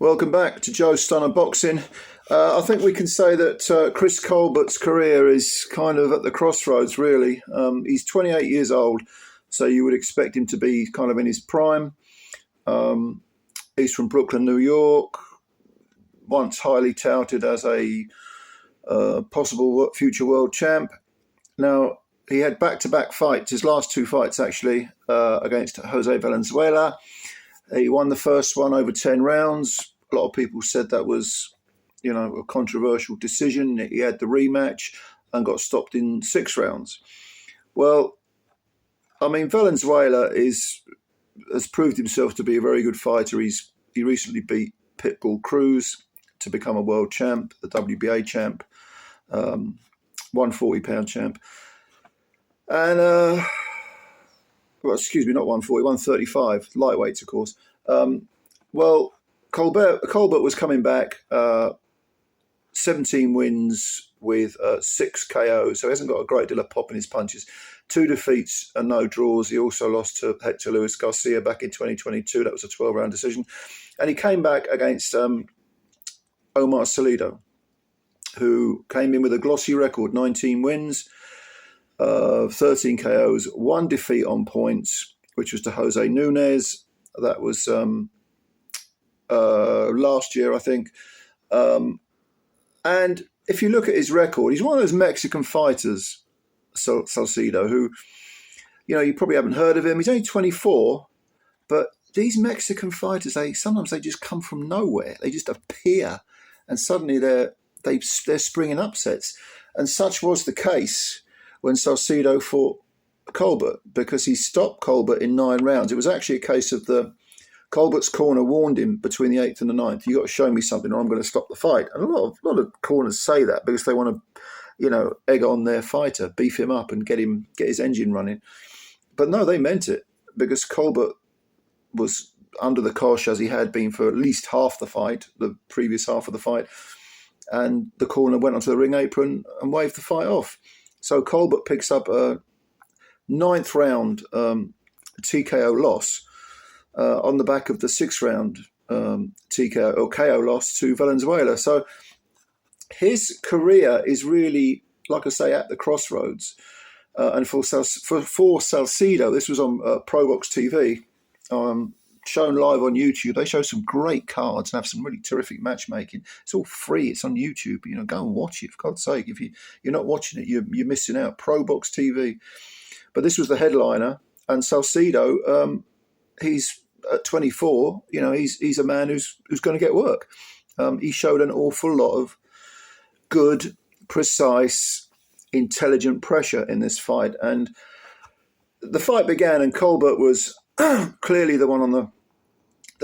Welcome back to Joe Stunner Boxing. I think we can say that Chris Colbert's career is kind of at the crossroads, really. He's 28 years old, so you would expect him to be kind of in his prime. He's from Brooklyn, New York, once highly touted as a possible future world champ. Now, he had back-to-back fights, his last two fights actually, against Jose Valenzuela. He won the first one over 10 rounds. A lot of people said that was, a controversial decision. He had the rematch and got stopped in 6 rounds. Well, Valenzuela has proved himself to be a very good fighter. He recently beat Pitbull Cruz to become a world champ, the WBA champ, 140-pound champ. And... Well, excuse me, not 140, 135, lightweights, of course. Colbert was coming back, 17 wins with 6 KOs, so he hasn't got a great deal of pop in his punches. 2 defeats and no draws. He also lost to Hector Luis Garcia back in 2022. That was a 12-round decision. And he came back against Omar Salcido, who came in with a glossy record, 19 wins, 13 KOs, 1 defeat on points, which was to Jose Nunes. That was last year, I think. And if you look at his record, he's one of those Mexican fighters, Salcedo, who, you probably haven't heard of him. He's only 24, but these Mexican fighters, sometimes they just come from nowhere. They just appear, and suddenly they're springing upsets. And such was the case when Salcedo fought Colbert, because he stopped Colbert in 9 rounds. It was actually a case of Colbert's corner warned him between the 8th and the 9th, you got to show me something or I'm going to stop the fight. And a lot of corners say that because they want to, egg on their fighter, beef him up and get his engine running. But no, they meant it, because Colbert was under the cosh, as he had been for at least half the fight, the previous half of the fight. And the corner went onto the ring apron and waved the fight off. So Colbert picks up a 9th round TKO loss on the back of the 6th round TKO or KO loss to Valenzuela. So his career is really, like I say, at the crossroads. And for Salcido, this was on ProBox TV, shown live on YouTube. They show some great cards and have some really terrific matchmaking. It's all free. It's on YouTube. Go and watch it, for God's sake. If you're not watching it, you're missing out. ProBox TV. But this was the headliner. And Salcido, he's at 24. He's a man who's going to get work. He showed an awful lot of good, precise, intelligent pressure in this fight. And the fight began, and Colbert was clearly the one on the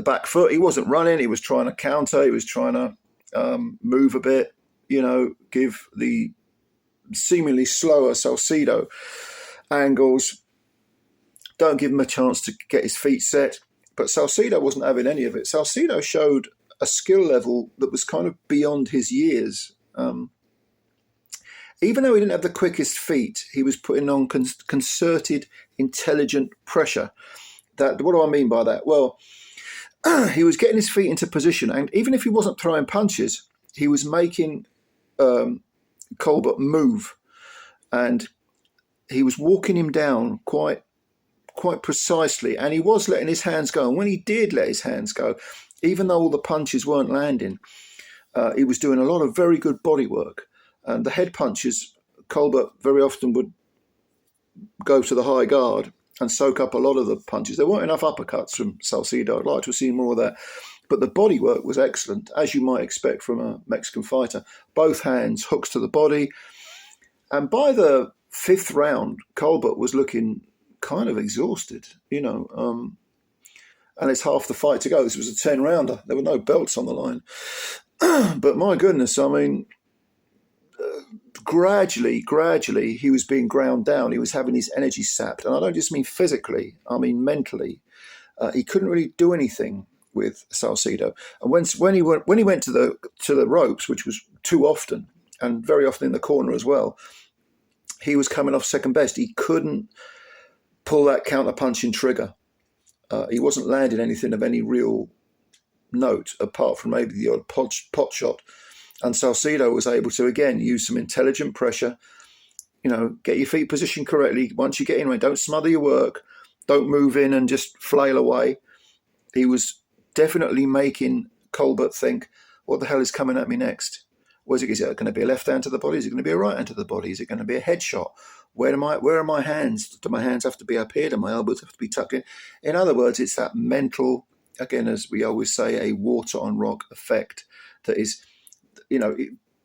back foot. He wasn't running. He was trying to counter. He was trying to move a bit, give the seemingly slower Salcido angles. Don't give him a chance to get his feet set. But Salcido wasn't having any of it. Salcido showed a skill level that was kind of beyond his years. Even though he didn't have the quickest feet, he was putting on concerted, intelligent pressure. What do I mean by that? Well, he was getting his feet into position, and even if he wasn't throwing punches, he was making Colbert move, and he was walking him down quite precisely, and he was letting his hands go. And when he did let his hands go, even though all the punches weren't landing, he was doing a lot of very good body work. And the head punches, Colbert very often would go to the high guard and soak up a lot of the punches. There weren't enough uppercuts from Salcido. I'd like to have seen more of that. But the body work was excellent, as you might expect from a Mexican fighter. Both hands, hooks to the body. And by the 5th round, Colbert was looking kind of exhausted, and it's half the fight to go. This was a 10-rounder. There were no belts on the line. But my goodness, gradually, he was being ground down. He was having his energy sapped. And I don't just mean physically, I mean mentally. He couldn't really do anything with Salcido. And when he went to the ropes, which was too often, and very often in the corner as well, he was coming off second best. He couldn't pull that counter-punching trigger. He wasn't landing anything of any real note, apart from maybe the odd pot shot. And Salcedo was able to, again, use some intelligent pressure, get your feet positioned correctly. Once you get in, don't smother your work, don't move in and just flail away. He was definitely making Colbert think, what the hell is coming at me next? Is it going to be a left hand to the body? Is it going to be a right hand to the body? Is it going to be a headshot? Where are my hands? Do my hands have to be up here? Do my elbows have to be tucked in? In other words, it's that mental, again, as we always say, a water on rock effect that is,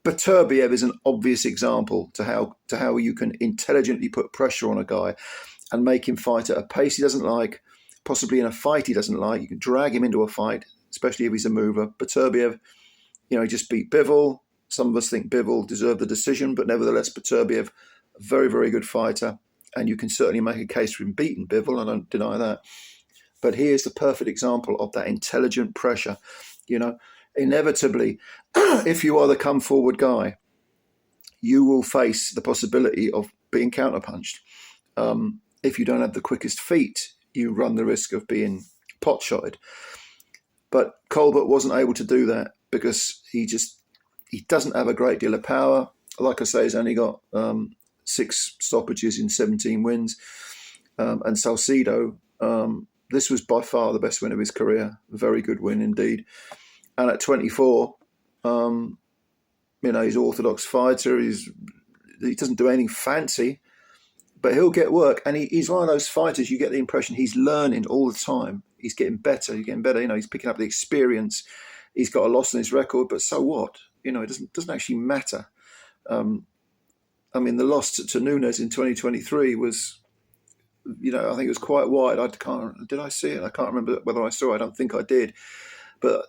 Beterbiev is an obvious example to how you can intelligently put pressure on a guy and make him fight at a pace he doesn't like, possibly in a fight he doesn't like. You can drag him into a fight, especially if he's a mover. Beterbiev, he just beat Bivol. Some of us think Bivol deserved the decision, but nevertheless, Beterbiev, a very, very good fighter. And you can certainly make a case for him beating Bivol. I don't deny that. But here's the perfect example of that intelligent pressure. Inevitably, if you are the come forward guy, you will face the possibility of being counterpunched. If you don't have the quickest feet, you run the risk of being pot-shotted. But Colbert wasn't able to do that because he doesn't have a great deal of power. Like I say, he's only got 6 stoppages in 17 wins. And Salcedo, this was by far the best win of his career. A very good win indeed. And at 24, he's orthodox fighter. He doesn't do anything fancy, but he'll get work. And he's one of those fighters, you get the impression he's learning all the time. He's getting better. He's picking up the experience. He's got a loss on his record, but so what? It doesn't actually matter. The loss to Nunes in 2023 was, I think it was quite wide. Did I see it? I can't remember whether I saw it. I don't think I did. But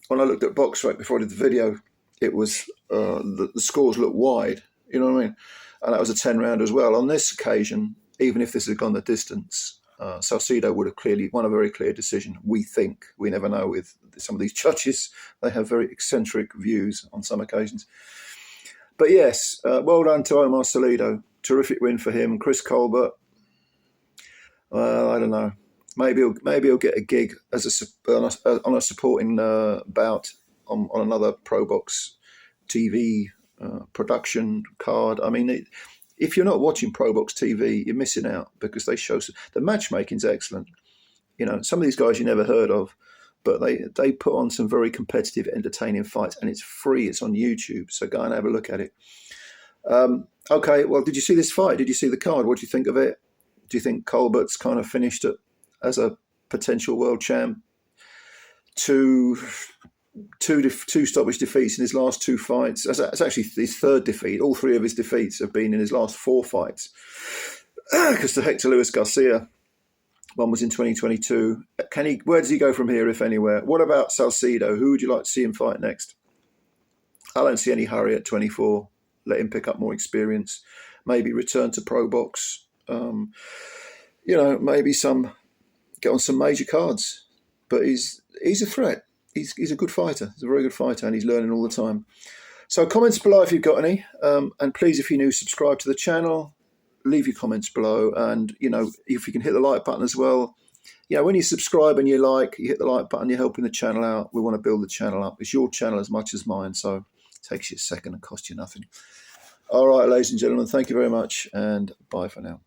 when I looked at box rate before I did the video, it was the scores looked wide. You know what I mean? And that was a 10-round as well. On this occasion, even if this had gone the distance, Salcedo would have clearly won a very clear decision. We think. We never know with some of these judges. They have very eccentric views on some occasions. But yes, well done to Omar Salcido. Terrific win for him. Chris Colbert, I don't know. Maybe he'll get a gig as on a supporting bout on another Pro Box TV production card. If you're not watching Pro Box TV, you're missing out because they show the matchmaking's excellent. Some of these guys you never heard of, but they put on some very competitive, entertaining fights, and it's free. It's on YouTube, so go and have a look at it. Okay, well, did you see this fight? Did you see the card? What do you think of it? Do you think Colbert's kind of finished it as a potential world champ? Two stoppage defeats in his last 2 fights. It's actually his 3rd defeat. All 3 of his defeats have been in his last 4 fights. Because to Hector Luis Garcia, one was in 2022. Where does he go from here, if anywhere? What about Salcido? Who would you like to see him fight next? I don't see any hurry at 24. Let him pick up more experience. Maybe return to Pro Box. Maybe get on some major cards. But he's a threat. He's a good fighter. He's a very good fighter, and he's learning all the time. So comments below if you've got any. And please, if you're new, subscribe to the channel. Leave your comments below. And, if you can hit the like button as well. When you subscribe and you hit the like button, you're helping the channel out. We want to build the channel up. It's your channel as much as mine. So it takes you a second and costs you nothing. All right, ladies and gentlemen, thank you very much. And bye for now.